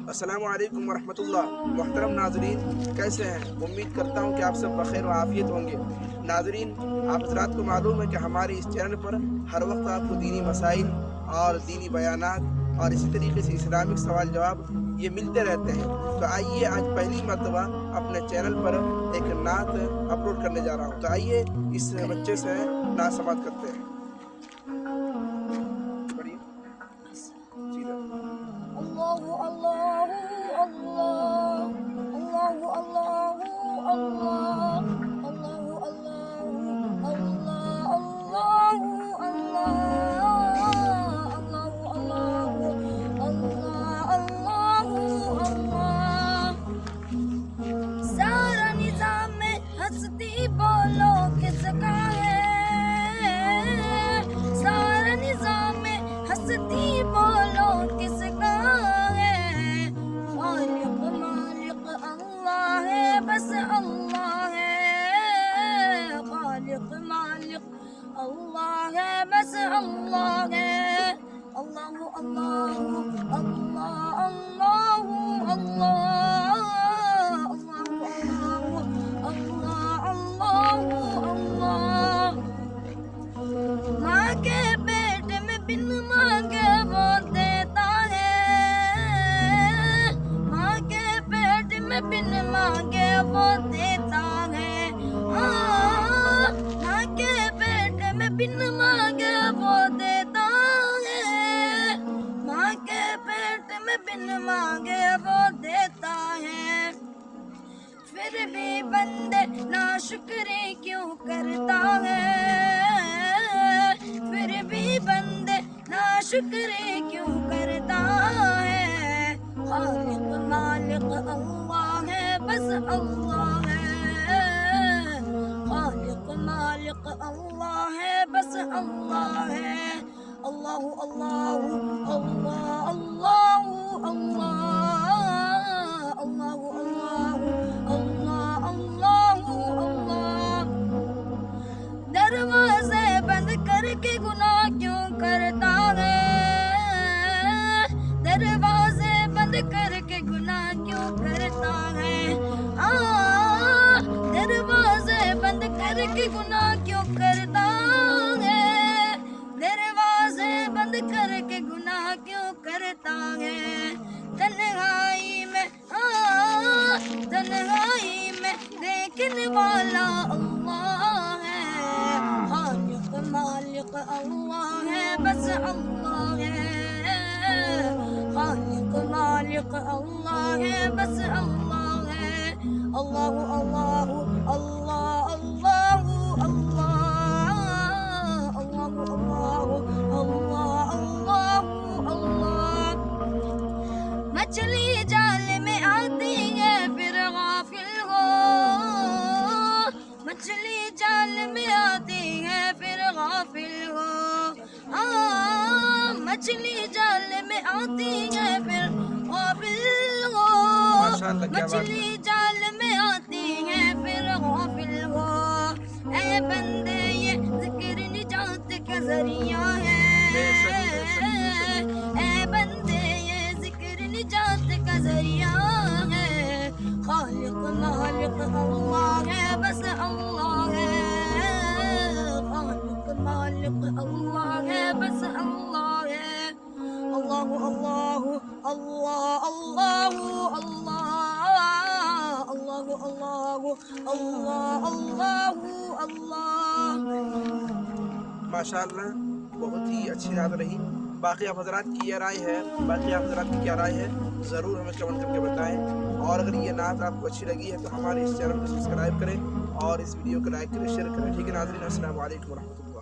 अस्सलाम वालेकुम वरहमतुल्लाह। मोहतरम नाज़रीन, कैसे हैं? उम्मीद करता हूं कि आप सब बखैर व आफियत होंगे। नाज़रीन, आप हज़रात को मालूम है कि हमारे इस चैनल पर हर वक्त आपको दीनी मसाइल और दीनी बयानात और इसी तरीके से इस्लामिक सवाल जवाब ये मिलते रहते हैं। तो आइए आज पहली मरतबा अपने चैनल पर एक नात अपलोड करने जा रहा हूँ। तो आइए इस बच्चे से नात समात करते हैं। Allahu Allahu Allah, Allahu Allahu Allah, Allahu Allahu Allah, Allahu Allah, Allahu Allahu Allah, Allahu Allah. सारा निज़ाम में हस्ती बोलो किसका है? सारा निज़ाम में हस्ती बोलो किसका? बस अल्लाह है, खालिक मालिक अल्लाह है, बस अल्लाह है। अल्लाहु अल्लाहु अल्लाह अल्लाहु अल्लाह, अल्लाहु अल्लाह अल्लाहु अल्लाह। माँ के पेट में बिन मांगे वो देता है, माँ के पेट में बिन मांगे वो देता है। माँ के पेट में बिन मांगे वो देता है, माँ के पेट में बिन मांगे वो देता है। फिर भी बंदे नाशुक्री क्यों करता है? फिर भी बंदे नाशुक्री क्यों करता है? खालिक मालिक अल्लाह है, बस अल्लाह है। खालिक मालिक अल्लाह है, बस अल्लाह है। अल्लाहु अल्लाहु अल्लाह अल्लाहु अल्लाह, अल्लाहु अल्लाहु अल्लाह अल्लाहु अल्लाह। दरवाजे बंद करके गुनाह क्यों करता है? दरवाजे बंद करके गुनाह क्यों करता है? दरवाजे बंद करके गुनाह क्यों करता है? दरवाजे बंद करके गुनाह क्यों करता है? तन्हाई में तन्हाई में देखने वाला अल्लाह है। खालिक मालिक अल्लाह है, बस अल्लाह है। खालिक मालिक अल्लाह है, बस अल्लाह है। अल्लाहु अल्लाहु अल्लाह अल्लाहु अल्लाह, अल्लाहु अल्लाहु अल्लाह अल्लाहु अल्लाह। मछली जाल में आती है फिर गाफिल हो, मछली जाल में आती है फिर गाफिल हो। मछली जाल में आती है फिर गाफिल हो, मछली जाल में आती है फिर गाफिल हो। ऐ बंदे ये जिक्र निजात का जरिया है, ऐ बंदे ये जिक्र निजात का जरिया है। खालिक मालिक अल्लाह है, बस अल्लाह है। खालिक मालिक अल्लाह है, बस अल्लाह है। अल्लाहु अल्लाहु अल्लाह अल्लाहु अल्लाह, अल्लाहु अल्लाहु अल्लाह अल्लाहु अल्लाह। माशाअल्लाह, बहुत ही अच्छी नात रही। बाकी आप हज़रात की क्या राय है, बाकी आप हज़रात की क्या राय है, ज़रूर हमें कमेंट करके बताएं। और अगर ये नात आपको अच्छी लगी है तो हमारे इस चैनल को सब्सक्राइब करें और इस वीडियो को लाइक करें, शेयर करें। ठीक है नाज़रीन, अस्सलाम वालेकुम व रहमतुल्लाह।